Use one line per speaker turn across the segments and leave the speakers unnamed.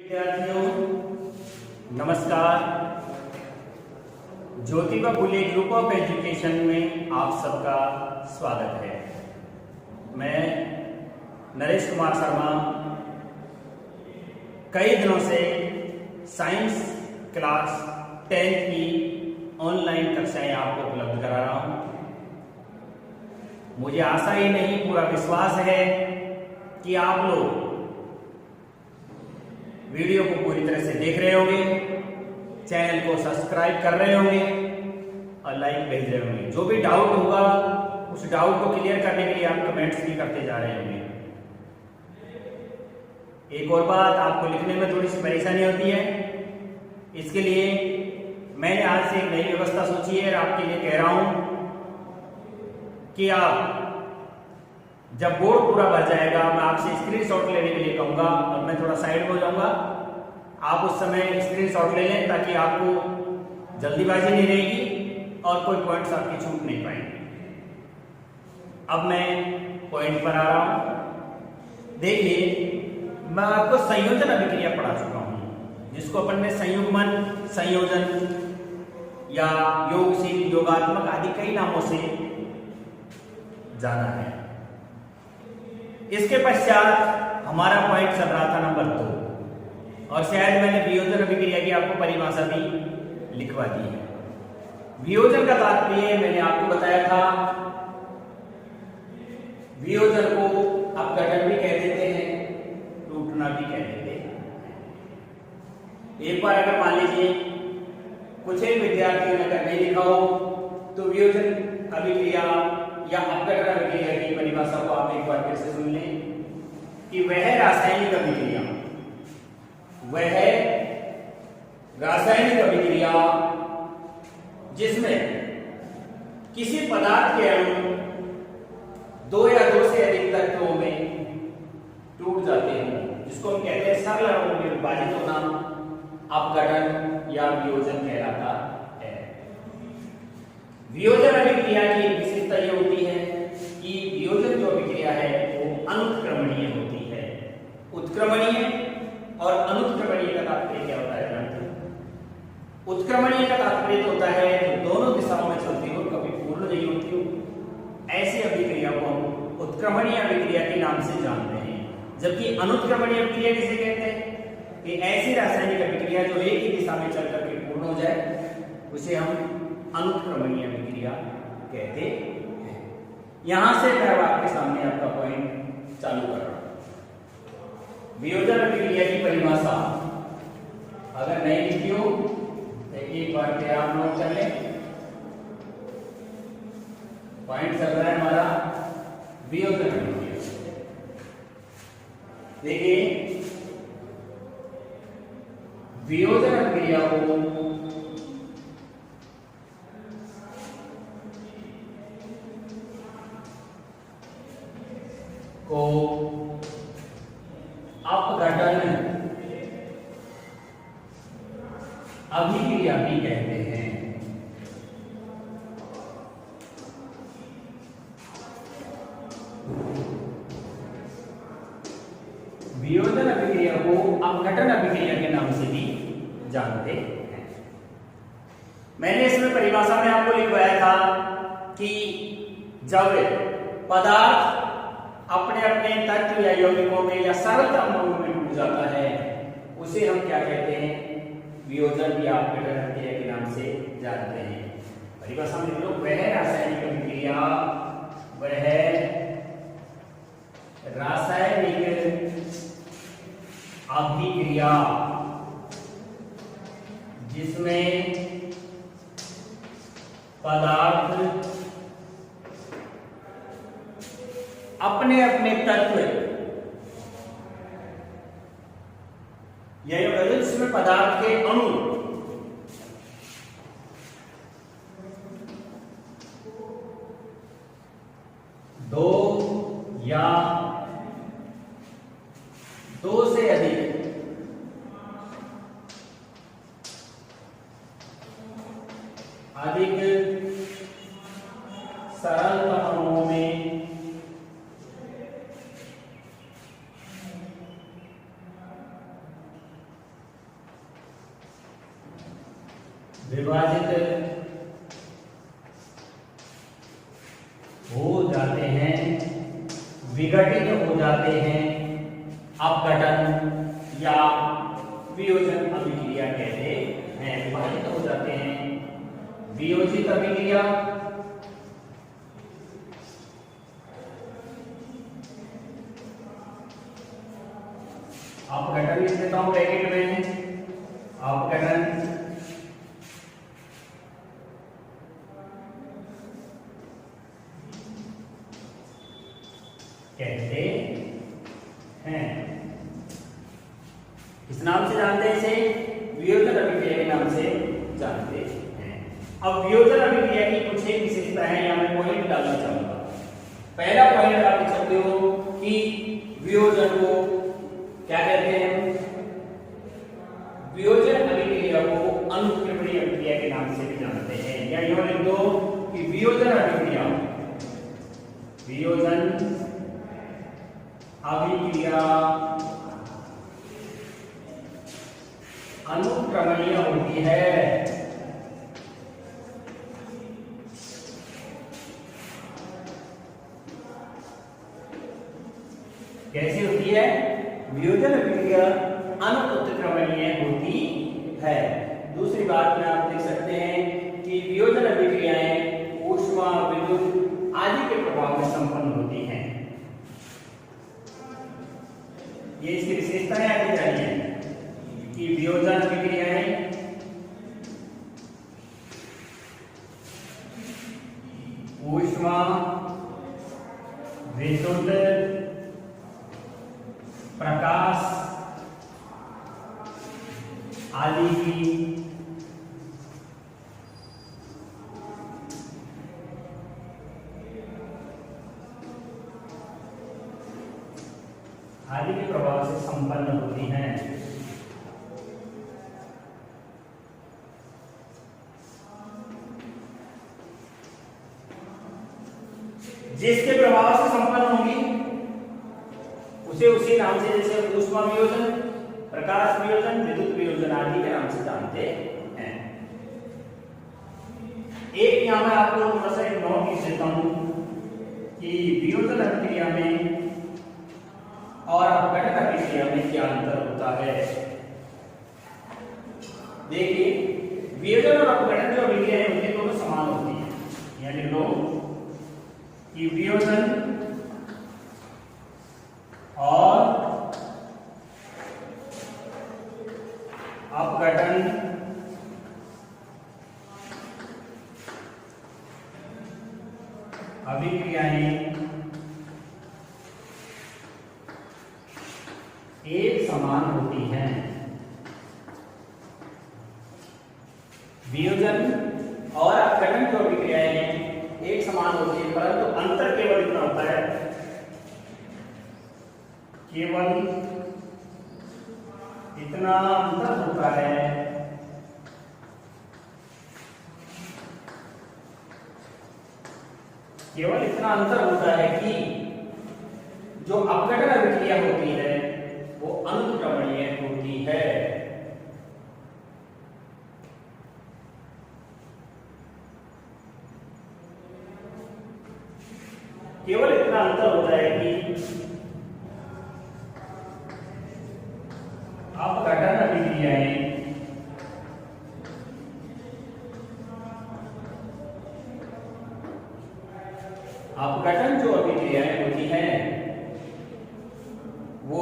विद्यार्थियों नमस्कार। Jyotiba Phule group of education में आप सबका स्वागत है। मैं नरेश कुमार शर्मा कई दिनों से साइंस क्लास 10 की ऑनलाइन कक्षाएं आपको उपलब्ध करा रहा हूं। मुझे आशा ही नहीं पूरा विश्वास है कि आप लोग वीडियो को पूरी तरह से देख रहे होंगे, चैनल को सब्सक्राइब कर रहे होंगे और लाइक भेज रहे होंगे। जो भी डाउट होगा उस डाउट को क्लियर करने के लिए आप कमेंट्स भी करते जा रहे होंगे। एक और बात, आपको लिखने में थोड़ी सी परेशानी होती है, इसके लिए मैंने आज से एक नई व्यवस्था सोची है और आपके लिए कह रहा हूं कि आप जब बोर्ड पूरा भर जाएगा मैं आपसे स्क्रीनशॉट लेने के लिए कहूंगा और मैं थोड़ा साइड में हो जाऊंगा। आप उस समय स्क्रीनशॉट ले लें ताकि आपको जल्दीबाजी नहीं रहेगी और कोई पॉइंट्स आपकी छूट नहीं पाएंगे। अब मैं पॉइंट पर आ रहा हूं। देखिए, मैं आपको संयोजन अभिक्रिया पढ़ा चुका हूं, जिसको अपन ने संयुग्मन, संयोजन या योगशील, योगात्मक आदि कई नामों से जाना है। इसके पश्चात हमारा पॉइंट चल रहा था नंबर 2 और शायद मैंने वियोजन अभिक्रिया की आपको परिभाषा भी लिखवा दी है। वियोजन का तात्पर्य मैंने आपको बताया था, वियोजन को अपघटन भी कह देते हैं, टूटना भी कह देते हैं। एक बार अगर मान लीजिए कुछ एक विद्यार्थियों ने अगर नहीं लिखा हो तो वियोजन अभिक्रिया या अपघटन अभिक्रिया की परिभाषा को आप एक बार फिर से सुन लें कि वह रासायनिक अभिक्रिया जिसमें किसी पदार्थ के अणु दो या दो से अधिक तत्वों में टूट जाते हैं, जिसको हम कहते हैं सरल अणुओं में विभाजित होना, अपघटन या वियोजन कहलाता है। वियोजन अभिक्रिया की विशेषता यह होती है कि वियोजन जो अभिक्रिया है वो अनुत्क्रमणीय होती है। उत्क्रमणीय और अनुत्क्रमणीय का तात्पर्य क्या होता है? उत्क्रमणीय का तात्पर्य होता है जो दोनों दिशाओं में चलती हो, कभी पूर्ण नहीं होती हो, ऐसी अभिक्रिया को हम उत्क्रमणीय अभिक्रिया के नाम से जानते हैं। जबकि अनुत्क्रमणीय अभिक्रिया किसे कहते हैं? कि ऐसी रासायनिक अभिक्रिया जो एक ही दिशा में चल करके पूर्ण हो जाए, उसे हम अनुत्क्रमणीय अभिक्रिया कहते हैं। यहां से मैं आपके सामने आपका पॉइंट चालू कर रहा हूं। वियोजन अभिक्रिया की परिभाषा अगर नहीं लिखी हो तो एक बार फिर आप नोट कर लें। पॉइंट चल रहा है हमारा वियोजन अभिक्रिया। देखिए, वियोजन अभिक्रिया को अपघटन अभिक्रिया भी कहते हैं। वियोजन अभिक्रिया को अपघटन अभिक्रिया के नाम से भी जानते हैं। मैंने इसमें परिभाषा में आपको लिखवाया था कि जब पदार्थ अपने अपने तत्व या यौगिकों में या सरल अणुओं में टूट जाता है, उसे हम क्या कहते हैं? वियोजन या अपघटन अभिक्रिया के नाम से जानते हैं। परिभाषा में लोग वह रासायनिक अभिक्रिया जिसमें पदार्थ अपने अपने तत्व जिसमें पदार्थ के अणु दो या दो से अधिक सरल अणुओं में विभाजित हो जाते हैं, विघटित हो जाते हैं, अपघटन या वियोजन अभिक्रिया कहते हैं। विभाजित हो जाते हैं, वियोजित अभिक्रिया, अपघटन लिख देता हूं ब्रैकेट में, अपघटन कहते हैं। इस नाम से जानते हैं इसे, वियोजन अभिक्रिया के नाम से जानते हैं। अब वियोजन अभिक्रिया की कुछ एक विशेषताएं यहां मैं पॉइंट डालना चाहूंगा। पहला पॉइंट आप लिख सकते हो कि वियोजन को क्या कहते हैं? वियोजन अभिक्रिया को अनुत्क्रमणीय अभिक्रिया के नाम से भी जानते हैं। या यूं लिख दो कि वियोजन अभिक्रिया, वियोजन अभिक्रिया अनुक्रमणीय होती है। कैसी होती है? वियोजन अभिक्रिया अनुत्क्रमणीय होती है। दूसरी बात में आप देख सकते हैं कि वियोजन अभिक्रियाएं ऊष्मा, विद्युत आदि के प्रभाव में संपन्न होती हैं। ये इसकी विशेषताएं आती जा रही हैं कि वियोजन अभिक्रियाएं ऊष्मा, विद्युत, प्रकाश आदि के प्रभाव से संपन्न होती हैं। जिसके प्रभाव से संपन्न होंगी उसे उसी नाम से, जैसे ऊष्मा वियोजन, प्रकाश वियोजन, विद्युत वियोजन आदि के नाम से जानते हैं। एक यहां मैं आपको थोड़ा सा एक नोट लिख देता हूं कि वियोजन अभिक्रिया में और अपघटन अभिक्रिया में क्या अंतर होता है। देखिए, वियोजन और अपघटन जो अभिक्रियाएं होती हैं दोनों समान होती हैं। यानी लो कि वियोजन और अपघटन अभिक्रियाएं एक समान होती हैं। वियोजन और अपघटन जो अभिक्रियाएं हैं एक समान होती है, परंतु अंतर केवल इतना होता है, केवल इतना अंतर होता है कि जो अपघटन अभिक्रिया होती है वो अनुक्रमणीय होती है। केवल इतना अंतर होता है कि अपघटन अभिक्रियाएं अपघटन जो अभिक्रियाएं होती हैं वो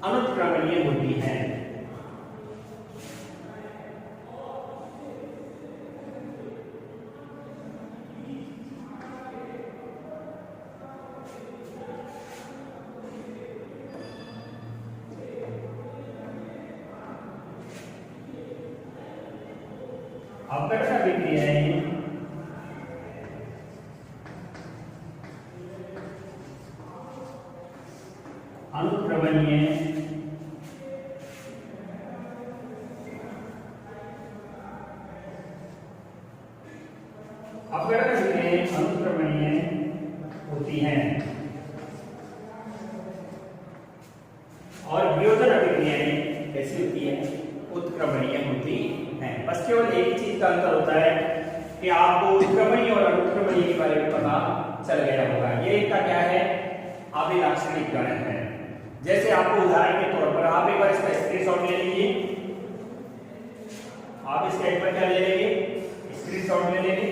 अनुक्रमणीय होती हैं। अपघटन अभिक्रियाएं अनुक्रमणीय अपघटन अभिक्रियाएं अनुक्रमणीय होती हैं और वियोजन अभिक्रियाएं कैसी होती है? उत्क्रमणीय होती हैं। बस केवल एक ही चीज का अंतर होता है कि आपको उत्क्रमणीय और अनुत्क्रमणीय के बारे में पता चल गया होगा। ये इनका क्या है, अभिलाक्षणिक गण है। जैसे आपको उदाहरण के तौर पर आप एक बार इसका स्क्रीनशॉट ले लीजिए। आप इसका एक बार क्या ले लेंगे, स्क्रीनशॉट ले लेंगे।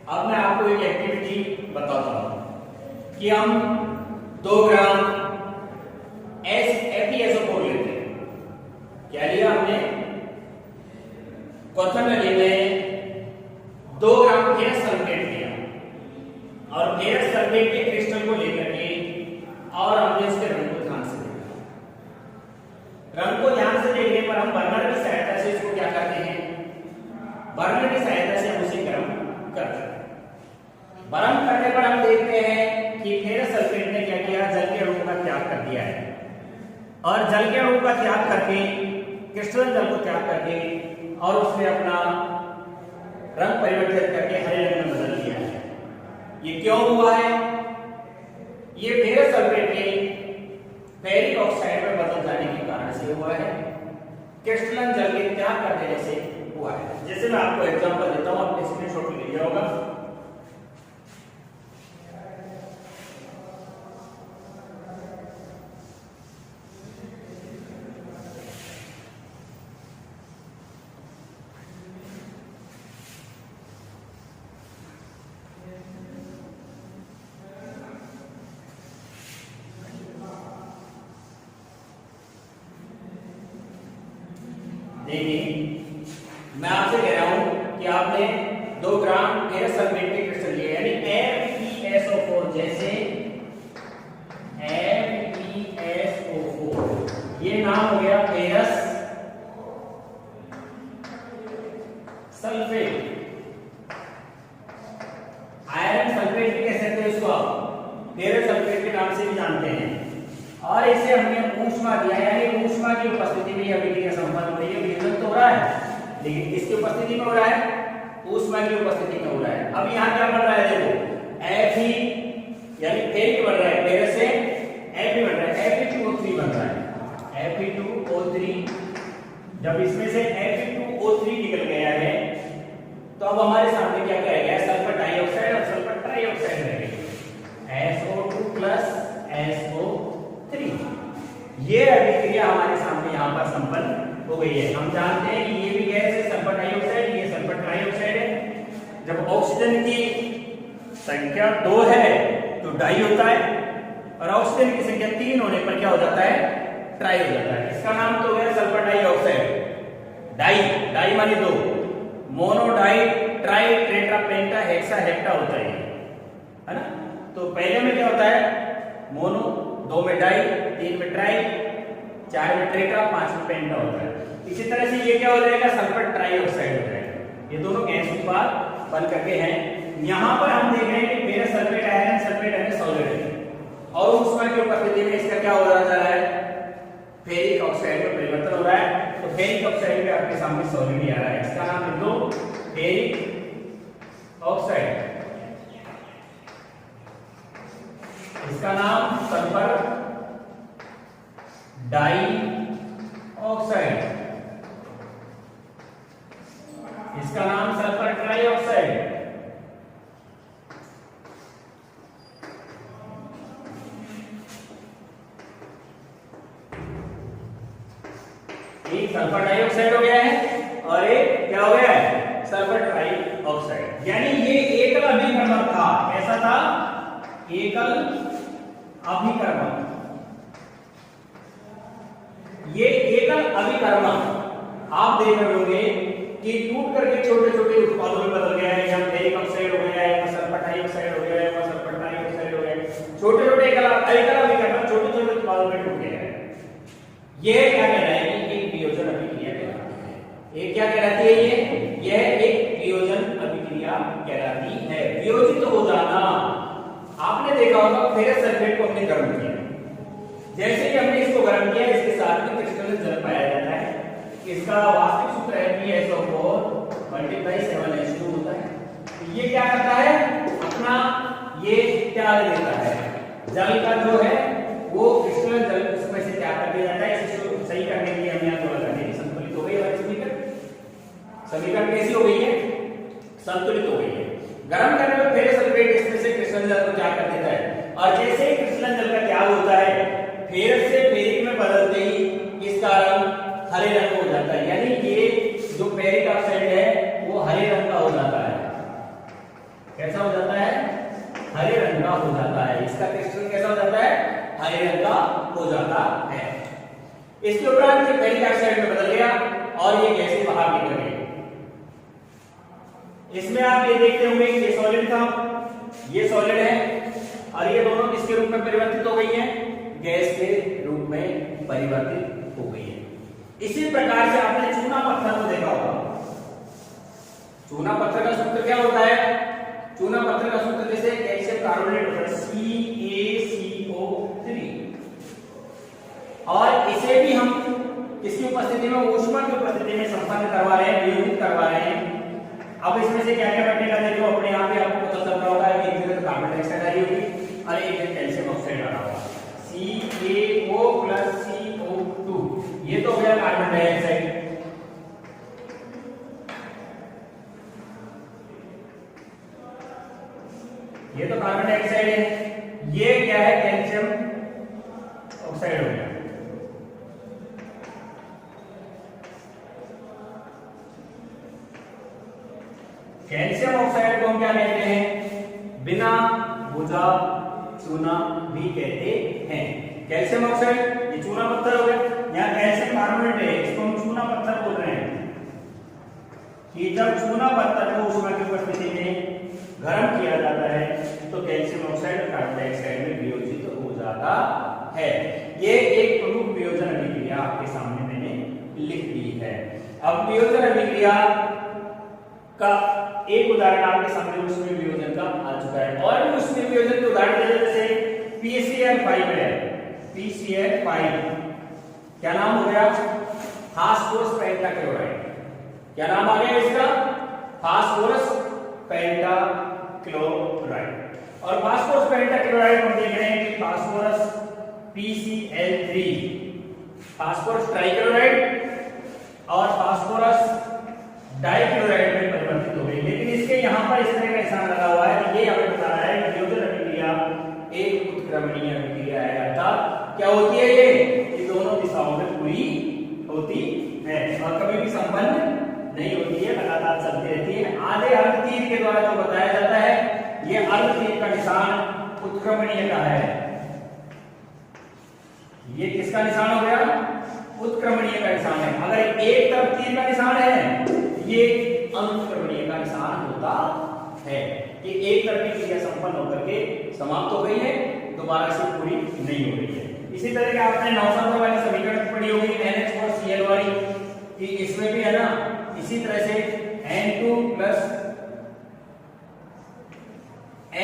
अब मैं आपको एक एक्टिविटी बताता हूं कि हम 2 ग्राम FeSO4 लेते हैं। क्या लिया हमने, क्वेश्चन नली में 2 ग्राम फेरस सल्फेट लिया और फेरस सल्फेट के क्रिस्टल को लेकर के और हमने इसके रंग को ध्यान से देखा। रंग को ध्यान से देखने पर हम बर्नर की सहायता से इसको क्या करते हैं, बर्नर की सहायता से हम उसे गर्म करते हैं। गर्म करने पर हम देखते हैं कि फेरस सल्फेट ने क्या किया, जल के अणु का त्याग कर दिया है और जल के अणु का त्याग करके क्रिस्टल जल को त्याग करके और उसने अपना रंग परिवर्तित करके हरे रंग में बदल दिया है। ये क्यों हुआ है, ये फेरस सल्फेट के फेरिक ऑक्साइड में बदल जाने के कारण से हुआ है, क्रिस्टलन जल के त्याग कर देने से हुआ है। जैसे मैं आपको एग्जांपल देता हूं, आपने स्क्रीनशॉट ले लिया होगा। देखिए मैं आपसे कह रहा हूं कि आपने 2 ग्राम फेरस सल्फेट के क्रिस्टल लिए, यानी FeSO4, जैसे FeSO4, ये नाम हो गया फेरस सल्फेट। आयरन सल्फेट भी कह सकते हैं इसको, आप फेरस सल्फेट के नाम से भी जानते हैं। और इसे हमने ऊष्मा दिया, यानी ऊष्मा की उपस्थिति में यह अभिक्रिया संपन्न हो रही है। वियोजन तो हो रहा है लेकिन किसकी उपस्थिति में हो रहा है, ऊष्मा की उपस्थिति में हो रहा है। अब यहाँ क्या बन रहा है, देखो Fe यानी फेरिक बन रहा है, फेरस से Fe बन रहा है, Fe2O3 बन रहा है, Fe2O3। जब इसमें से Fe2O3 निकल गया है तो अब हमारे सामने क्या क्या है, सल्फर डाइऑक्साइड और सल्फर ट्राइऑक्साइड रह गई, SO2 प्लस SO3। ये अभिक्रिया हमारे सामने यहाँ पर संपन्न हो गई है। हम जानते हैं कि ये भी गैस है, सल्फर डाइऑक्साइड, ये सल्फर ट्राइऑक्साइड है। जब ऑक्सीजन की संख्या 2 है तो डाई होता है और ऑक्सीजन की संख्या 3 होने पर क्या हो जाता है, ट्राई हो जाता है। इसका नाम तो है सल्फर डाइऑक्साइड। डाई, डाई माने 2, मोनो डाई ट्राई टेट्रा पेंटा हेक्सा हेप्टा होता है ना। तो पहले में क्या होता है, मोनो, 2 में डाई, 3 में ट्राई, 4 में टेट्रा, 5 में पेंटा होता है। इसी तरह से ये क्या हो जाएगा, सल्फर ट्राइऑक्साइड हो जाएगा। ये दोनों गैस उत्पाद बन करके हैं। यहाँ पर हम देख रहे हैं कि फेरस सल्फेट आयरन सल्फेट यानी सॉलिड है और ऊष्मा की उपस्थिति में इसका क्या हो रहा है, फेरिक ऑक्साइड में परिवर्तन हो रहा है। तो फेरिक ऑक्साइड में आपके सामने सॉलिड ही आ रहा है, इसका नाम लिख दो फेरिक ऑक्साइड, इसका नाम सल्फर डाई ऑक्साइड, इसका नाम सल्फर ट्राइऑक्साइड। एक सल्फर डाइऑक्साइड हो गया है और एक क्या हो गया है, सल्फर ट्राइऑक्साइड। यानी ये एकल अभिकर्मक था, कैसा था, एकल अभिकर्मक। ये एकल अभिकर्मक आप देख रहे होंगे कि टूट करके छोटे छोटे उत्पादों में बदल गया है। यहाँ फेरिक ऑक्साइड हो गया है, सल्फर डाइऑक्साइड हो गया है, सल्फर ट्राइऑक्साइड हो गया है। छोटे छोटे एकल अभिकर्मक छोटे छोटे उत्पादों में टूट गया है। यह क्या कह रहा है कि एक वियोजन अभिक्रिया कहलाती है। ये क्या कहलाती है, यह एक वियोजन अभिक्रिया कहलाती है। वियोजित हो जाना, आपने देखा होगा फेरस सल्फेट को हमने गर्म किया, जैसे ही हमने इसको गर्म किया इसके साथ में क्रिस्टल जल पाया जाता है। इसका वास्तविक सूत्र है PSO4 × 7H2 होता है। ये क्या करता है, अपना ये त्याग देता है। जल का जो है वो क्रिस्टल जल उसमें से त्याग कर दिया जाता है। इसे सही करने के लिए हम यहाँ थोड़ा करते हैं। संतुलित हो गई हमारी समीकरण कैसी हो गई है? संतुलित हो गई है। गर्म करने पर फेरस सल्फेट इसमें से क्रिस्टल जल को त्याग कर देता है और जैसे ही क्रिस्टल जल का त्याग होता है फेरस से फेरिक में बदलते ही इसका रंग हरे रंग हो जाता है। यानी ये जो फेरिक ऑक्साइड है वो हरे रंग का हो जाता है। कैसा हो जाता है? हरे रंग का हो जाता है। इसका क्रिस्टल कैसा हो जाता है? हरे रंग का हो जाता है। इसके उपरांत ये फेरिक ऑक्साइड में बदल गया और ये गैसें बाहर निकल गई। इसमें आप ये देखते होंगे कि ये सॉलिड था, ये सॉलिड है और ये दोनों किसके रूप में परिवर्तित हो गई हैं? गैस के रूप में परिवर्तित हो गई है। इसी प्रकार से आपने चूना पत्थर को देखा होगा। चूना पत्थर का सूत्र क्या होता है? चूना पत्थर का सूत्र जैसे कैल्शियम कार्बोनेट होता है CaCO3 और इसे भी हम किसकी उपस्थिति में? ऊष्मा की उपस्थिति में संपन्न करवा रहे हैं, वियोजित करवा रहे हैं। अब इसमें से क्या क्या बनेगा देखो, अपने आप ही आपको पता चल रहा होगा कि एक जगह कार्बन डाइऑक्साइड आ रही होगी और एक जगह कैल्शियम ऑक्साइड आ रहा होगा। CaO + CO2 ये तो हो गया कार्बन डाइऑक्साइड। ये तो कार्बन डाइऑक्साइड है। ये क्या है? कैल्शियम ऑक्साइड हो गया। कैल्शियम ऑक्साइड को हम क्या कहते हैं? बिना बुझा चूना भी कहते हैं। कैल्शियम ऑक्साइड ये चूना पत्थर हो गया। यहाँ कैल्शियम कार्बोनेट है, इसको हम चूना पत्थर बोल रहे हैं कि जब चूना पत्थर को ऊष्मा की उपस्थिति में गर्म किया जाता है तो कैल्शियम ऑक्साइड और कार्बन डाइऑक्साइड में वियोजित हो जाता है। ये एक प्रमुख वियोजन अभिक्रिया आपके सामने मैंने लिख दी है। अब वियोजन अभिक्रिया का एक उदाहरण आपके सामने उष्मीय वियोजन का आ चुका है और भी उष्मीय वियोजन के उदाहरण जैसे PCl5 है। PCl5 क्या नाम हो गया? Phosphorus pentachloride. क्या नाम आ गया इसका? Phosphorus pentachloride. और फास्फोरस पेंटाक्लोराइड हम देख रहे हैं कि फास्फोरस PCl3, फास्फोरस ट्राइक्लोराइड और फास्फोरस डाइक्लोराइड में परिवर्तित हो गई। लेकिन इसके यहाँ पर इस तरह का निशान लगा हुआ है कि ये हमें बता रहा है कि वियोजन अभिक्रिया एक उत्क्रमणीय अभिक्रिया है। अर्थात क्या होती है? ये दोनों दिशाओं में पूरी होती है और कभी भी संपन्न नहीं होती है, लगातार चलती रहती है। आधे अर्ध तीर के द्वारा जो बताया जाता है, ये अर्ध तीर का निशान उत्क्रमणीय का है। ये किसका निशान हो गया? उत्क्रमणीय का निशान है। अगर एक तरफ तीर का निशान है, ये अनुत्क्रमणीय का निशान होता है कि एक तरफ की क्रिया संपन्न होकर के समाप्त हो गई है, दोबारा से पूरी नहीं हो रही है। इसी तरह के आपने नौसंख्या वाली समीकरण पढ़ी होगी NH और Cl वाली कि इसमें भी है ना, इसी तरह से N2 +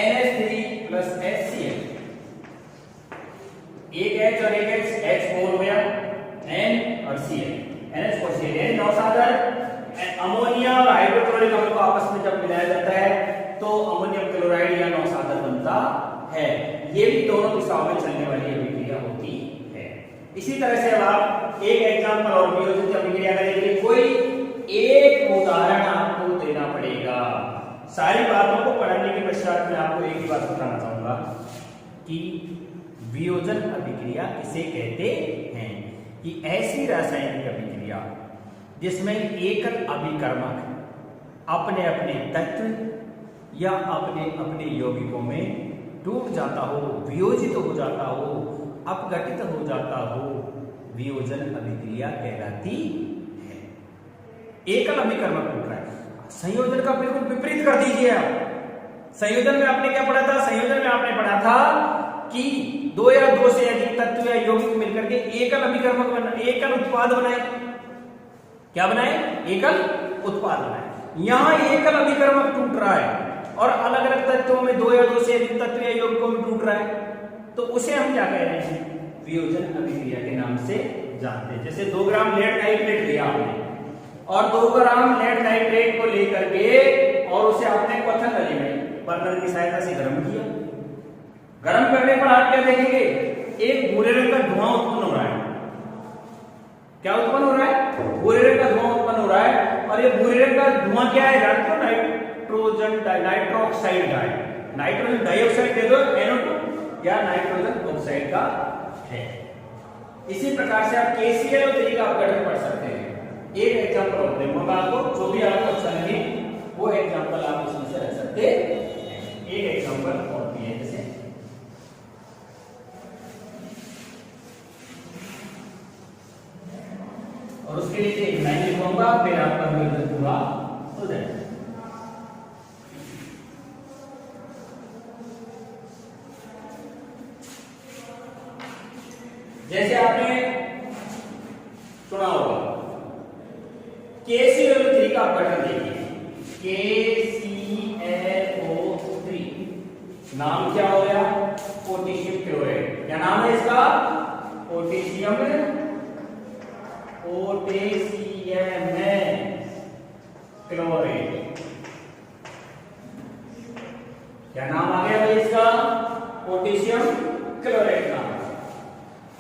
NH3 + HCl, एक H और एक H4 हो गया, N और Cl, NH और Cl। नौसागर अमोनिया और हाइड्रोक्लोरिक अम्ल को आपस में जब मिलाया जाता है तो अमोनियम क्लोराइड या नौसागर बनता है। ये भी दोनों दिशाओं में चलने वाली अभिक्रिया होती है। इसी तरह से अब आप एक एग्जांपल और वियोजित अभिक्रिया का देखिए। कोई एक उदाहरण आपको देना पड़ेगा। सारी बातों को पढ़ने के पश्चात मैं आपको एक ही बात बताना चाहूंगा कि वियोजन अभिक्रिया किसे कहते हैं। कि ऐसी रासायनिक अभिक्रिया जिसमें एकल अभिकर्मक अपने अपने तत्व या अपने अपने यौगिकों में टूट जाता हो, वियोजित हो जाता हो, अपघटित हो जाता हो, वियोजन अभिक्रिया कहलाती है। एकल अभिकर्मक टूट रहा है। संयोजन का बिल्कुल विपरीत कर दीजिए आप। संयोजन में आपने क्या पढ़ा था? संयोजन में आपने पढ़ा था कि दो या दो से अधिक तत्व या यौगिक मिलकर के एकल अभिकर्मक बनाए, एकल उत्पाद बनाए। क्या बनाए? एकल उत्पाद बनाए। यहां एकल अभिकर्मक टूट रहा है और अलग अलग तत्वों में दो या दो से अधिक तत्व या यौगिकों में टूट रहा है, तो उसे हम क्या कह रहे हैं? वियोजन अभिक्रिया के नाम से जानते हैं। जैसे 2 ग्राम लेड नाइट्रेट लिया आपने और 2 ग्राम लेड नाइट्रेट को लेकर के और उसे आपने क्वथन नली में बर्नर की सहायता से गर्म किया। गर्म करने पर आप क्या देखेंगे, एक भूरे रंग का धुआं उत्पन्न हो रहा है। क्या उत्पन्न हो रहा है? भूरे रंग का धुआं उत्पन्न हो रहा है। और ये भूरे रंग का धुआं क्या है? नाइट्रोजन नाइट्रोक्साइड का है। नाइट्रोजन डाइऑक्साइड दे दो NO2 या नाइट्रोजन ऑक्साइड का है। इसी प्रकार से आप KClO3 का अपघटन पढ़ सकते हैं। एक एग्जांपल और दूंगा आपको, जो भी आपको अच्छा लगे वो एग्जांपल आप इसमें से रख सकते हैं। एक एग्जांपल और भी है, जैसे और उसके लिए एक लाइन लिखूंगा, फिर आपका विवरण पूरा हो जाएगा। जैसे आपने सुना होगा KClO3 का अपघटन देखिए, KClO3 नाम क्या हो गया? Potassium chloride. क्या नाम है इसका? Potassium chloride. क्या नाम आ गया भाई इसका? पोटेशियम क्लोराइड नाम।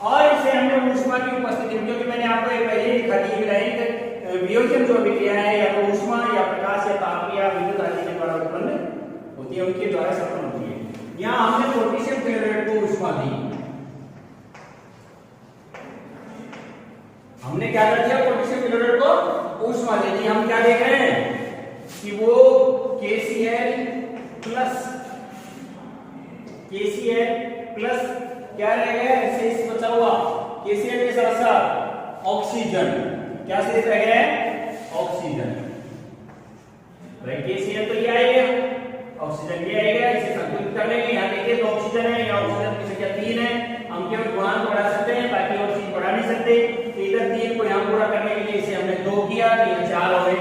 और इसे हमने ऊष्मा की उपस्थिति में, क्योंकि मैंने आपको एक पहले दिखा दी लाइन, वियोजन जो अभिक्रिया है या तो ऊष्मा या प्रकाश या ताप या विद्युत आदि के द्वारा उत्पन्न होती है, उनके द्वारा संपन्न होती है। यहाँ हमने पोटेशियम क्लोराइड को ऊष्मा दी। हमने क्या कर दिया? पोटेशियम क्लोराइड को ऊष्मा दे दी। हम क्या देख रहे हैं कि वो KCl प्लस क्या रह गया? शेष बचा हुआ KCl के साथ साथ ऑक्सीजन। क्या शेष रह गया है? ऑक्सीजन। KCl तो ये आएगा, ऑक्सीजन ये आएगा, इसे संतुलित कर लेंगे। यहाँ देखिए तो ऑक्सीजन है, यहाँ ऑक्सीजन की संख्या 3 है। हम केवल गुणांक बढ़ा सकते हैं, बाकी और चीज बढ़ा नहीं सकते। तो इधर 3 को यहाँ पूरा करने के लिए इसे हमने 2 किया, तो यहाँ 4 हो गए।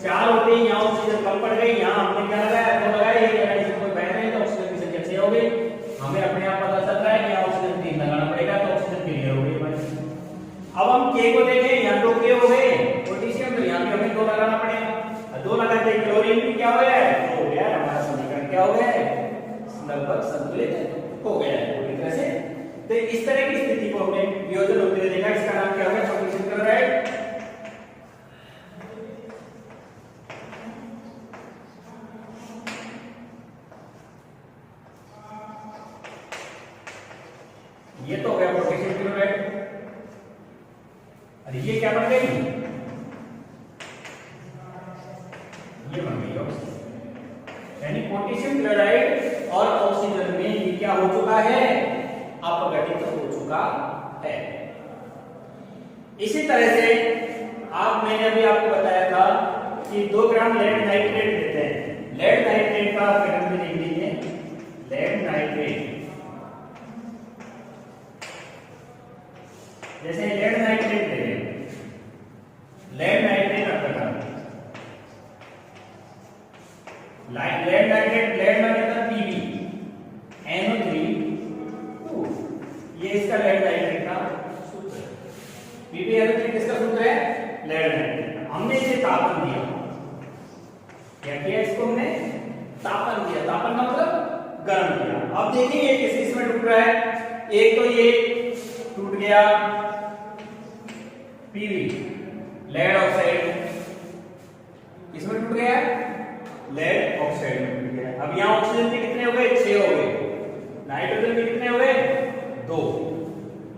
4 होते ही यहाँ ऑक्सीजन कम पड़ गई, यहाँ हमने क्या लगाया? 2 लगाया। ये अगर इसे कोई बैठ रहे हैं तो ऑक्सीजन की संख्या 6 हो गई। हमें अपने आप पता चल रहा है कि यहाँ ऑक्सीजन 3 लगाना पड़ेगा, तो ऑक्सीजन क्लियर हो गई हमारी। अब हम K को देखें, यहाँ 2 K हो गए पोटेशियम, तो यहाँ भी हमें 2 लगाना पड़ेगा। 2 लगाते क्लोरीन भी क्या हो गया है? हो गया। हमारा समीकरण क्या हो गया है? लगभग संतुलित हो गया है पूरी तरह से। तो इस तरह की स्थिति को हमने वियोजन होते हुए देखा। इसका नाम क्या हो गया? Potassium chloride. ये तो हो गया पोटेशियम क्लोराइड। अरे ये क्या बन गई? ये बन गई ऑक्सीजन। यानी पोटेशियम क्लोराइड और ऑक्सीजन में ये क्या हो चुका है? अपघटित हो चुका है। इसी तरह से मैंने अभी आपको बताया था कि 2 ग्राम लेड नाइट्रेट देते हैं। लेड नाइट्रेट का अपघटन भी देख लीजिए। लेड नाइट्रेट, जैसे लेड नाइट्रेट ले लें, लेड नाइट्रेट अपघटन, लेड नाइट्रेट, लेड मतलब Pb NO3, ये इसका लेड नाइट्रेट का सूत्र है। PbNO3 किसका सूत्र है? Lead nitrate. हमने इसे तापन दिया। क्या किया? इसको हमने तापन दिया। तापन मतलब गर्म किया। अब देखिए किस इसमें टूट रहा है। एक तो ये टूट गया Pb, लेड ऑक्साइड, किसमें टूट गया? लेड ऑक्साइड में टूट गया। अब यहाँ ऑक्सीजन के कितने हो गए? 6 हो गए। नाइट्रोजन के कितने हो गए? 2।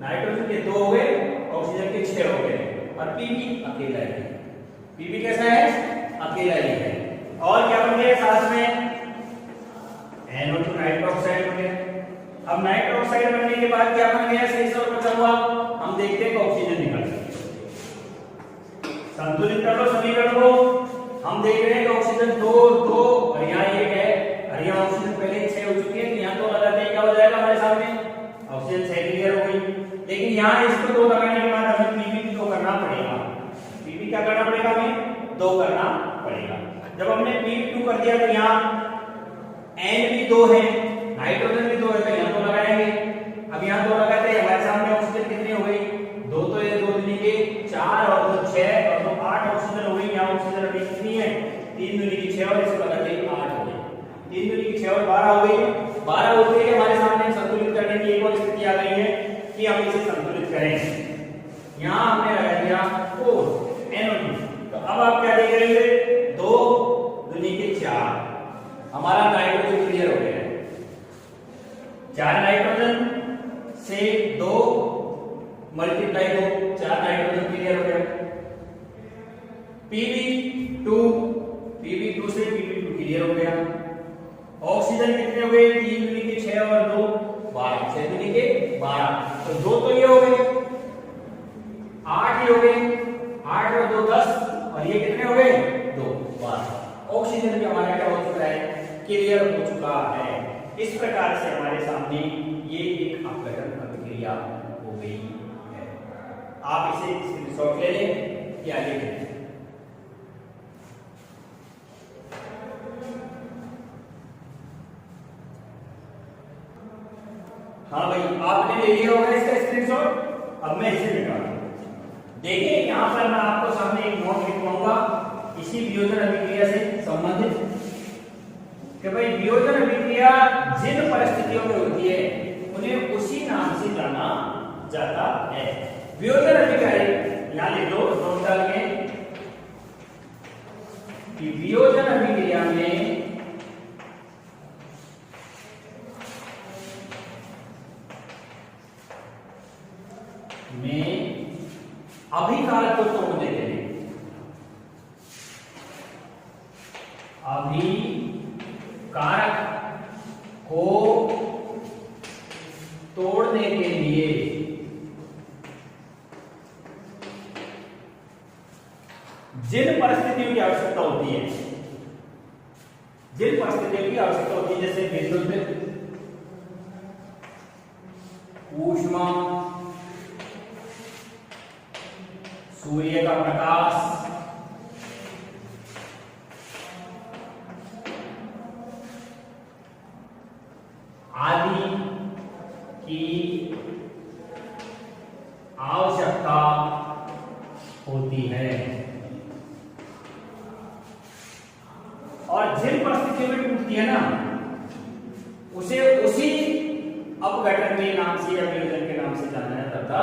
नाइट्रोजन के 2 हो गए, ऑक्सीजन के 6 हो गए। और Pb अकेला है। Pb कैसा है? अकेला ही है। और क्या बन गया साथ में? NO2 नाइट्रोक्साइड बन गया। अब नाइट्रोक्साइड बनने के बाद क्या बन गया? शेष और बचा हुआ हम देखते हैं कि ऑक्सीजन निकल गया। संतुलित कर लो समीकरण को। हम देख रहे हैं कि ऑक्सीजन 2 और यहाँ 1 है, और यहाँ ऑक्सीजन पहले 6 हो चुकी है, तो यहाँ 2 लगाते हैं क्या हो जाएगा हमारे सामने? ऑक्सीजन 6 क्लियर हो गई। लेकिन यहाँ इसको 2 लगाने के बाद हमें Pb भी 2 करना पड़ेगा। Pb क्या करना पड़ेगा? हमें 2 करना पड़ेगा। जब हमने Pb 2 कर दिया तो यहाँ N भी 2 है, नाइट्रोजन भी 2 है, तो यहाँ 2 लगाएंगे। अब यहाँ 2 लगाते हैं, हमारे सामने ऑक्सीजन कितनी हो गई? 2 तो ये 2 दूनी के 4 और 2 6 और 2 8 ऑक्सीजन हो गई। यहाँ ऑक्सीजन अभी कितनी है? 3 दूनी की 6 और इसको लगाते हैं 8 हो गई। 3 दूनी की 6 और 12 हो गई। 12 होते ही हमारे सामने करें, यहां हमने लगा दिया 4 NO2। तो अब आप क्या देख रहे हैं, 2 दूनी के 4, हमारा नाइट्रोजन क्लियर हो गया है। 4 नाइट्रोजन से 2 मल्टीप्लाई 2, 4 नाइट्रोजन क्लियर हो गया। Pb2 से Pb2 क्लियर हो गया। ऑक्सीजन कितने हो गए, 3 दूनी के 6 और 2 12, 6 दूनी के 12, तो 2 तो ये हो गए, 8 ही हो गए, 8 और 2 10, और ये कितने हो गए, 2 12। ऑक्सीजन भी हमारा क्या हो चुका है, क्लियर हो चुका है। इस प्रकार से हमारे सामने ये एक अपघटन प्रतिक्रिया हो गई है। आप इसे स्क्रीनशॉट ले लें कि आगे देखें। हाँ भाई, आपने ले लिया होगा इसका स्क्रीनशॉट। अब मैं इसे निकालूं। देखिए यहां पर मैं आपको सामने एक नोट लिखवाऊंगा इसी वियोजन अभिक्रिया से संबंधित, कि भाई वियोजन अभिक्रिया जिन परिस्थितियों में होती है उन्हें उसी नाम से जाना जाता है। वियोजन अभिक्रिया, यहां लिख लो नोट डाल के कि वियोजन अभिक्रिया में अभिकारक को तोड़ने के लिए, अभिकारक को तोड़ने के लिए जिन परिस्थितियों की आवश्यकता होती है, जिन परिस्थितियों की आवश्यकता होती है, जैसे विद्युत, ऊष्मा, सूर्य का प्रकाश, आदि की आवश्यकता होती है, और जिन परिस्थितियों में टूटती है ना, उसे उसी अपघटन के नाम से या वियोजन के नाम से जाना जाता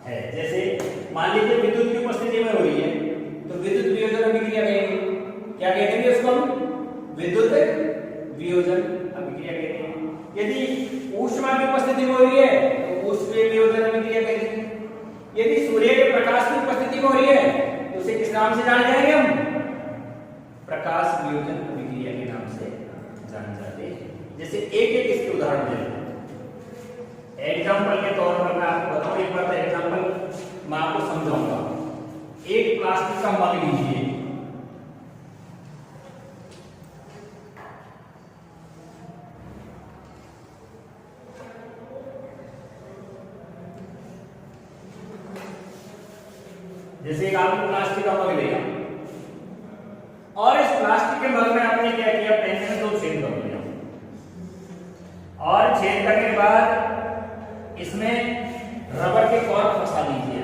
है। जैसे मान लीजिए विद्युत की उपस्थिति में हो रही है, तो विद्युत वियोजन अभिक्रिया कहेंगे। क्या कहते हैं उसको हम, विद्युत वियोजन अभिक्रिया कहते हैं। यदि ऊष्मा की उपस्थिति में हो रही है तो ऊष्मीय वियोजन अभिक्रिया कहते हैं। यदि सूर्य के प्रकाश की उपस्थिति में हो रही है तो उसे किस नाम से जाने जाएंगे हम, प्रकाश वियोजन अभिक्रिया के नाम से जाने जाते हैं। जैसे एक एक इसके उदाहरण दें। एग्जाम्पल के तौर पर मैं आपको बताऊं, एक बार एग्जाम्पल मैं आपको समझाऊंगा। एक प्लास्टिक का मग लीजिए, जैसे एक आपने प्लास्टिक का मग लिया और इस प्लास्टिक के मग में आपने क्या किया, पेन से 2 छेद कर दिया, और छेद करने के बाद इसमें रबर के कॉर्क फंसा दीजिए,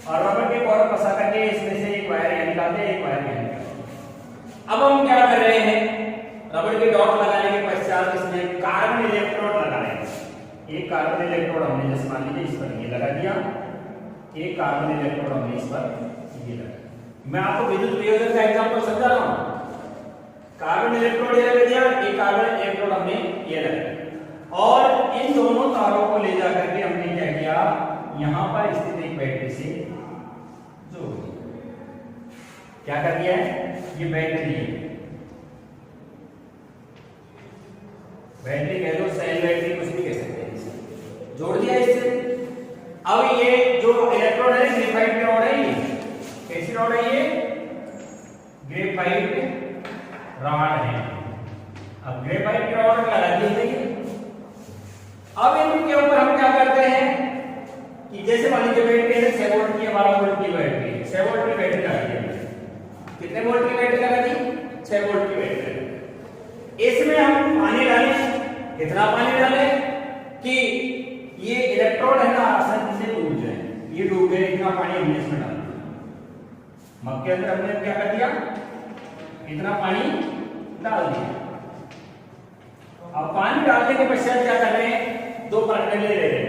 और रबर के कॉर्क फंसा करके इसमें से एक वायर यहां निकालते हैं, एक वायर यहां निकालते हैं। अब हम क्या कर रहे हैं, रबर के डॉट लगाने के पश्चात इसमें कार्बन इलेक्ट्रोड लगा रहे हैं। एक कार्बन इलेक्ट्रोड हमने जैसे मान लीजिए इस पर ये लगा दिया, एक कार्बन इलेक्ट्रोड हमने इस पर ये लगा दिया। मैं आपको विद्युत वियोजन का एग्जांपल समझा रहा हूं। कार्बन इलेक्ट्रोड ये लगा दिया, एक कार्बन इलेक्ट्रोड हमने ये लगा दिया, और इन दोनों तारों को ले जाकर के हमने क्या किया, यहां पर स्थित एक बैटरी से जोड़ दिया। क्या कर दिया है, ये बैटरी है, बैटरी कह दो, सेल बैटरी, कुछ भी कह सकते हैं, जोड़ दिया इससे। अब ये जो इलेक्ट्रोड है ग्रेफाइट की रॉड है, ये कैसी रॉड है, ये ग्रेफाइट रॉड है। अब ग्रेफाइट की रॉड लगा दी। अब इनके ऊपर हम क्या करते हैं कि जैसे मान लीजिए बैटरी है 6 वोल्ट की, 12 वोल्ट की बैटरी, 6 वोल्ट की बैटरी लगा दी। कितने वोल्ट की बैटरी लगा दी, 6 वोल्ट की बैटरी। इसमें हम पानी डालें, कितना पानी डालें कि ये इलेक्ट्रोड है ना आसानी से डूब जाए, ये डूब गए, इतना पानी हमने इसमें डाल दिया। मग के अंदर हमने क्या कर दिया, इतना पानी डाल दिया। अब पानी डालने के पश्चात क्या कर रहे हैं, 2 परत ले रहे हैं,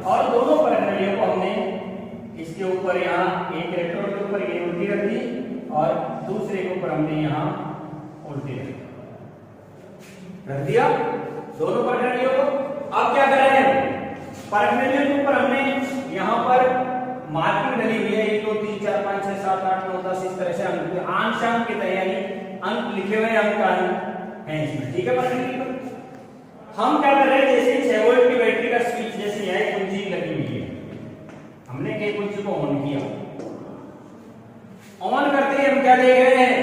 और दोनों परख नलियों को हमने इसके ऊपर यहाँ एक इलेक्ट्रोड के ऊपर ये उल्टी रख दी और दूसरे के ऊपर हमने यहाँ उल्टी रख दिया दोनों परख नलियों को। अब क्या कर रहे हैं, परख नलियों के ऊपर हमने यहाँ पर मार्किंग डली हुई है 1 2 3 4 5 6 7 8 9 10 इस तरह से अंक की तैयारी अंक लिखे हुए अंक हैं इसमें, ठीक है। परख नली पर हम क्या कर रहे हैं, जैसे 6 वोल्ट की बैटरी का स्विच जैसे यह कुंजी लगी हुई है, हमने के कुंजी को ऑन किया, ऑन करते ही हम क्या देख रहे हैं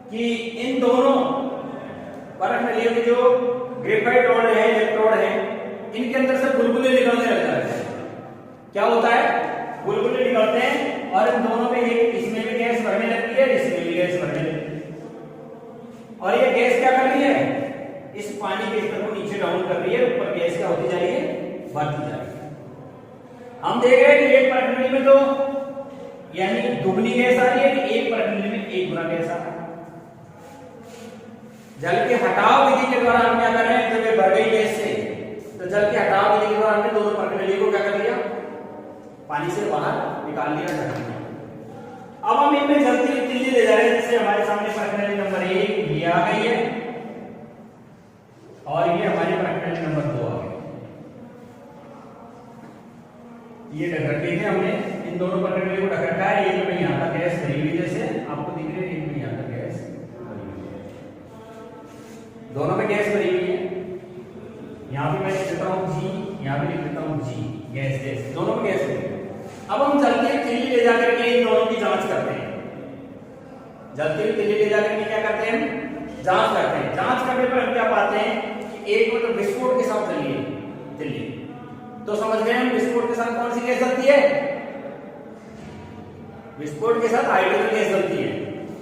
कि इन दोनों परख नलियों के जो ग्रेफाइट रोड है इलेक्ट्रोड है इनके अंदर से बुलबुले निकलने लग जाते हैं। क्या होता है, बुलबुले निकलते हैं और इन दोनों में एक इसमें भी गैस भरने लगती है इसमें भी गैस भरने लगती है और ये गैस क्या कर रही है, इस पानी के स्तर को नीचे डाउन कर रही है, ऊपर गैस क्या होती जा रही है, बढ़ती जा रही है। हम देख रहे हैं कि एक परख नली में तो यानी दुगनी गैस आ रही है कि एक परख नली में 1 गुना गैस आ रहा है। जल के हटाव विधि के द्वारा हम क्या कर रहे हैं, जब ये बढ़ गई गैस से तो जल के हटाव विधि के द्वारा हमने दोनों परख नलियों को क्या कर दिया, पानी से बाहर निकाल लिया, ढक दिया। अब हम इनमें जलती हुई तिल्ली ले जा रहे हैं, जैसे हमारे सामने परख नली नंबर 1 ये आ गई है और ये हमारी परख नली नंबर 2 आ गई। ये ढक रखी है हमने, इन दोनों परख नलियों को ढक रखा है। एक में यहाँ तक गैस भरी हुई जैसे आपको दिख रही है, एक में यहाँ तक गैस भरी हुई है, दोनों में गैस भरी हुई है। यहाँ पे मैं लिख देता हूँ G, यहाँ पे लिख देता हूँ G, गैस गैस दोनों में गैस भरी है। अब हम जलती हुई तिल्ली ले जाकर के इन दोनों की जांच करते हैं। जलती हुई तिल्ली ले जाकर के क्या करते हैं, जांच करते हैं। जांच करने पर हम क्या पाते हैं कि एक मतलब विस्फोट के साथ चली है तिल्ली, तो समझ गए हम विस्फोट के साथ कौन सी गैस चलती है, विस्फोट के साथ हाइड्रोजन गैस चलती है।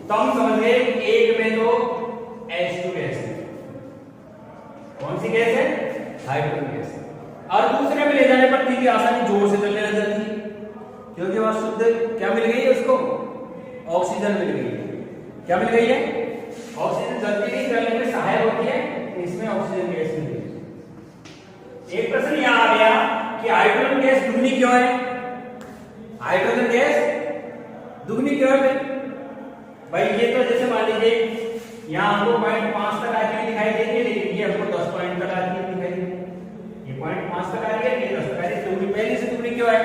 तो हम समझ गए एक में तो H2 गैस है, कौन सी गैस है, हाइड्रोजन गैस। और दूसरे में ले जाने पर तिल्ली आसानी जोर से जलने लग जाती है, क्योंकि वहां शुद्ध क्या मिल गई है उसको, ऑक्सीजन मिल गई है। क्या मिल गई है, ऑक्सीजन जल्दी नहीं जलने में सहायक होती है, इसमें ऑक्सीजन गैस मिल गई। एक प्रश्न यहां आ गया कि हाइड्रोजन गैस दुगनी क्यों है, हाइड्रोजन गैस दुगनी क्यों है भाई। ये तो जैसे मान लीजिए यहां हमको 0.5 तक आती हुई दिखाई देगी, लेकिन ये हमको 10 पॉइंट तक आती हुई दिखाई देगी। ये 0.5 तक आ रही है, ये 10 तक आ रही है, दुगनी पहले से दुगनी क्यों है,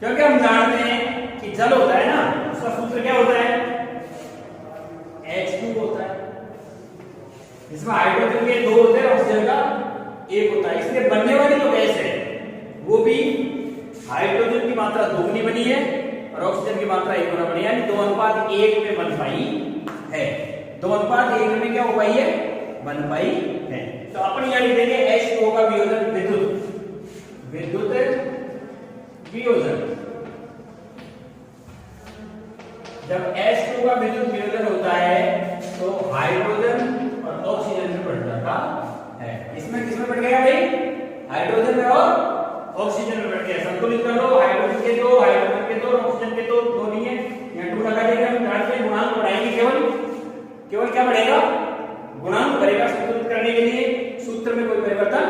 क्योंकि हम जानते हैं कि जल होता है ना, उसका सूत्र क्या होता है, H2 होता है, इसमें हाइड्रोजन के 2 होते हैं, ऑक्सीजन का 1 होता है। इसलिए बनने वाली जो गैस है वो भी हाइड्रोजन की मात्रा दोगुनी बनी है और ऑक्सीजन की मात्रा 1 गुना बनी है, यानी 2:1 में बन पाई है। 2:1 में क्या हो पाई है, बन पाई है। तो अपन यहां लिख देंगे H2O का वियोजन विद्युत वियोजन। जब H2O का विद्युत वियोजन होता है तो हाइड्रोजन और ऑक्सीजन में बढ़ जाता है। इसमें किसमें बढ़ गया भाई, हाइड्रोजन में और ऑक्सीजन में बढ़ गया। संतुलित कर लो, हाइड्रोजन के 2 ऑक्सीजन के 2 नहीं है, यहाँ 2 लगा देंगे हम, जानते हैं गुणांक बढ़ाएंगे, केवल क्या बढ़ेगा, गुणांक बढ़ेगा। संतुलित करने के लिए सूत्र में कोई परिवर्तन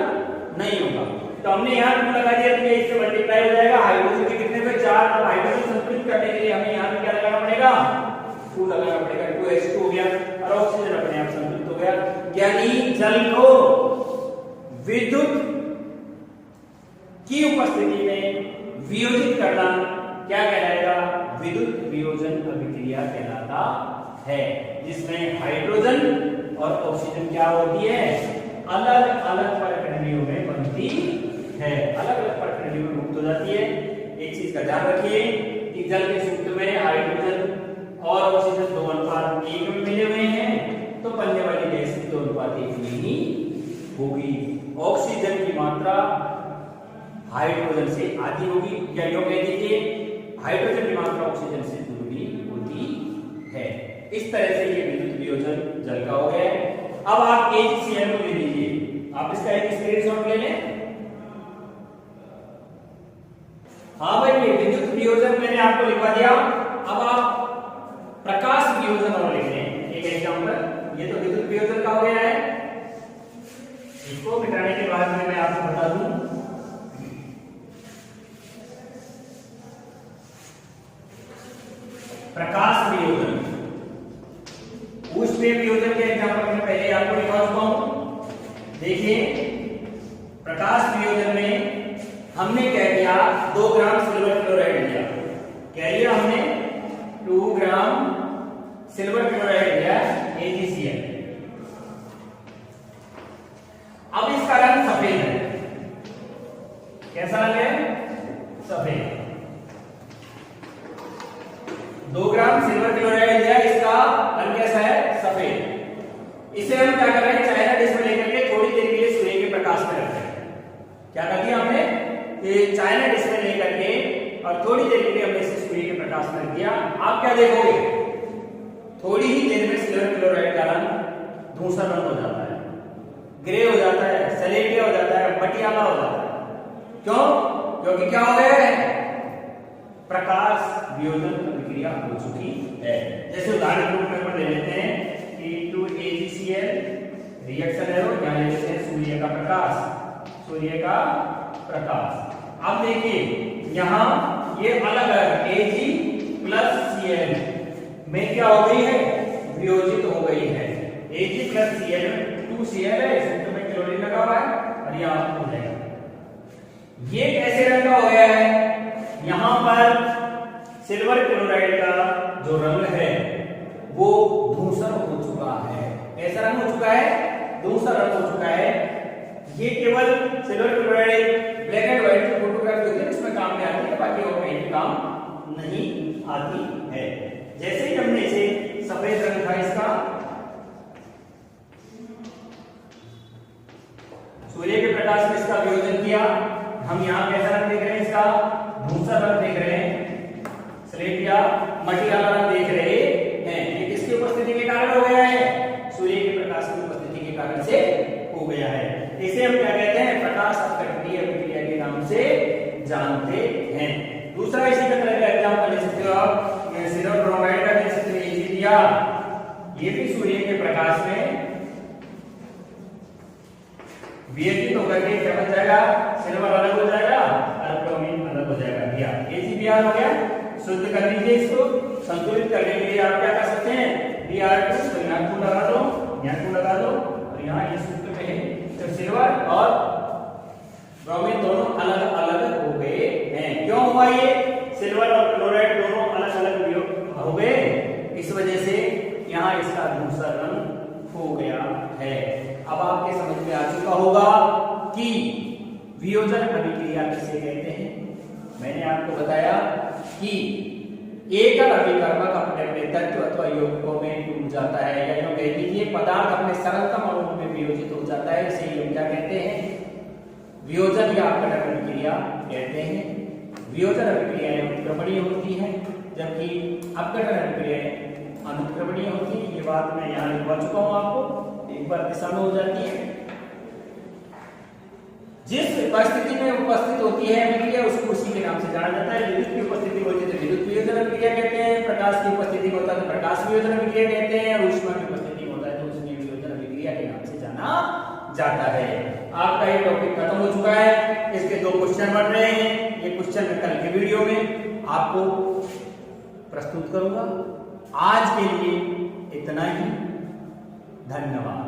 नहीं होगा। तो हमने यहाँ 2 लगा दिया तो ये इससे मल्टीप्लाई हो जाएगा, हाइड्रोजन के कितने पे 4, और हाइड्रोजन संतुलित करने के लिए हमें यहाँ पे क्या लगाना पड़ेगा, 2 लगाना पड़ेगा, 2H2 हो गया और ऑक्सीजन अपने आप संतुलित हो गया। यानी जल को विद्युत की उपस्थिति में वियोजित करना क्या कहलाएगा, विद्युत वियोजन अभिक्रिया कहलाता है, जिसमें हाइड्रोजन और ऑक्सीजन क्या होती है, अलग अलग परख नलियों में बनती है, अलग अलग परख नलियों में मुक्त हो जाती है। एक चीज का ध्यान रखिए कि जल के सूत्र में हाइड्रोजन और ऑक्सीजन 2:1 में मिले हुए हैं, तो बनने वाली गैस 2:1 में ही होगी। ऑक्सीजन की मात्रा हाइड्रोजन से आधी होगी, या यूं कह दीजिए हाइड्रोजन की मात्रा ऑक्सीजन से दुगनी होती है। इस तरह से ये विद्युत वियोजन जल का हो गया है। अब आप HCl को ले लीजिए, आप इसका एक स्क्रीनशॉट ले लें। हाँ भाई, ये विद्युत वियोजन मैंने आपको लिखवा दिया। अब आप प्रकाश वियोजन और लिख लें एक एग्जांपल। ये तो विद्युत वियोजन का हो गया है, इसको मिटाने के बाद में मैं आपको बता दूं अब इसका रंग सफेद है। कैसा रंग है? सफेद। 2 ग्राम सिल्वर क्लोराइड लिया, इसका रंग कैसा है? सफेद। इसे हम क्या कर रहे हैं? चाइना डिश में लेकर के थोड़ी देर के लिए सूर्य के प्रकाश में रख रहे हैं। क्या कर दिया हमने कि चाइना डिश में लेकर के और थोड़ी देर के लिए हमने इसे सूर्य के प्रकाश में रख दिया। आप क्या देखोगे? थोड़ी ही देर में सिल्वर क्लोराइड का रंग धूसर रंग हो जाता है, ग्रे हो जाता है, सलेटिया हो जाता है, मटियाला हो जाता है। क्यों? क्योंकि क्या हो गया है? प्रकाश वियोजन प्रक्रिया हो चुकी है। जैसे उदाहरण के रूप में हम ले लेते हैं E2AgCl रिएक्शन है, यहाँ ले लेते हैं सूर्य का प्रकाश, सूर्य का प्रकाश। अब देखिए यहाँ ये अलग अलग Ag+Cl में क्या हो गई है? वियोजित हो गई है। Ag+Cl 2Cl है, इसमें में क्लोरीन लगा हुआ है और यहाँ हो जाएगा। ये कैसे रंग का हो गया है? यहाँ पर सिल्वर क्लोराइड का जो रंग है वो धूसर हो चुका है। कैसा रंग हो चुका है? धूसर रंग हो चुका है। ये केवल silver chloride black and white की फोटोग्राफी होती है, इसमें काम में आती है, बाकी और कहीं काम नहीं आती है। जैसे ही हमने इसे सफेद रंग था इसका, सूर्य के प्रकाश में इसका वियोजन किया, हम यहाँ कैसा रंग देख रहे हैं? इसका धूसर रंग देख रहे हैं, स्लेटिया मटियाला रंग देख रहे हैं। ये किसकी उपस्थिति के कारण हो गया है? सूर्य के प्रकाश की उपस्थिति के कारण से हो गया है। इसे हम क्या कहते हैं? प्रकाश अपघटनीय अभिक्रिया के नाम से जानते हैं। दूसरा इसी तरह का एग्जांपल ले सकते हो आप, सिल्वर ब्रोमाइड का ले सकते हो, Ag दिया, ये भी सूर्य के प्रकाश में वियोजित होकर के क्या बन जाएगा? सिल्वर अलग हो जाएगा और ब्रोमीन अलग हो जाएगा। दिया Ag हो गया। शुद्ध कर लीजिए इसको। संतुलित करने के लिए आप क्या कर सकते हैं? Br2, तो यहाँ 2 लगा दो, यहाँ 2 लगा दो और यहाँ ये सूत्र में है तो सिल्वर और ब्रोमीन दोनों अलग अलग हो गए हैं। क्यों हुआ ये? सिल्वर और क्लोराइड दोनों अलग अलग हो गए, इस वजह से यहाँ इसका धूसर रंग हो गया है। अब आपके समझ में आ चुका होगा कि वियोजन अभिक्रिया किसे कहते हैं। मैंने आपको बताया कि एकल अभिकर्मक अपने अपने तत्व अथवा यौगिकों में डूब जाता है, या यूं कह लीजिए पदार्थ अपने सरलतम अणुओं में वियोजित हो जाता है। इसे हम क्या कहते हैं? वियोजन या अपघटन अभिक्रिया कहते हैं। वियोजन अभिक्रियाएं उत्क्रमणीय होती हैं, जबकि अपघटन अभिक्रियाएं अनुत्क्रमणीय होती है। ये बात मैं यहाँ लिखवा चुका हूँ आपको, एक बार दिशा में हो जाती है। जिस परिस्थिति में उपस्थित होती है अभिक्रिया उसको उसी के नाम से जाना जाता है। विद्युत की उपस्थिति होती है तो विद्युत वियोजन अभिक्रिया कहते हैं, प्रकाश की उपस्थिति होता है तो प्रकाश वियोजन अभिक्रिया कहते हैं, और ऊष्मा की उपस्थिति होता है तो उष्मीय वियोजन अभिक्रिया के नाम से जाना जाता है। आपका ये टॉपिक खत्म हो चुका है। इसके 2 क्वेश्चन बन रहे हैं। ये क्वेश्चन मैं कल के वीडियो में आपको प्रस्तुत करूंगा। आज के लिए इतना ही। धन्यवाद।